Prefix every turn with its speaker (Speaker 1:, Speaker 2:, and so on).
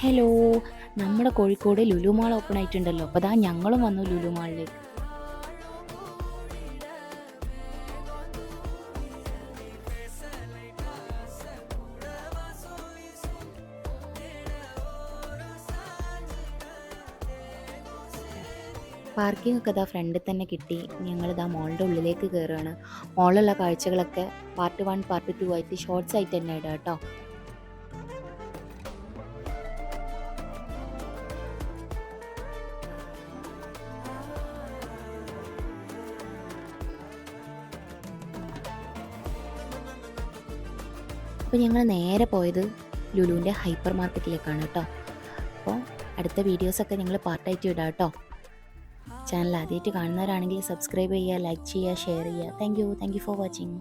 Speaker 1: Hello, നമ്മുടെ Kozhikode Lulu mall open ആയിട്ടുണ്ടല്ലോ. അപ്പോൾ ദാ ഞങ്ങളും വന്നു ലുലു മാളിലേക്ക്. പാർക്കിംഗ് ഒക്കെ ഇതാ ഫ്രണ്ടിൽ തന്നെ കിട്ടി. ഞങ്ങളിതാ മോളിൻ്റെ ഉള്ളിലേക്ക് കയറുകയാണ്. മോളിലുള്ള കാഴ്ചകളൊക്കെ പാർട്ട് 1 പാർട്ട് 2 ആയിട്ട് ഷോർട്സ് ആയിട്ട് തന്നെ ഇടാം കേട്ടോ. അപ്പോൾ ഞങ്ങൾ നേരെ പോയത് ലുലുവിൻ്റെ ഹൈപ്പർ മാർക്കറ്റിലേക്കാണ് കേട്ടോ. അപ്പോൾ അടുത്ത വീഡിയോസൊക്കെ ഞങ്ങൾ പാർട്ടായിട്ട് ഇടാം കേട്ടോ. ചാനൽ ആദ്യമായിട്ട് കാണുന്നവരാണെങ്കിൽ സബ്സ്ക്രൈബ് ചെയ്യുക, ലൈക്ക് ചെയ്യുക, ഷെയർ ചെയ്യുക. Thank you for watching.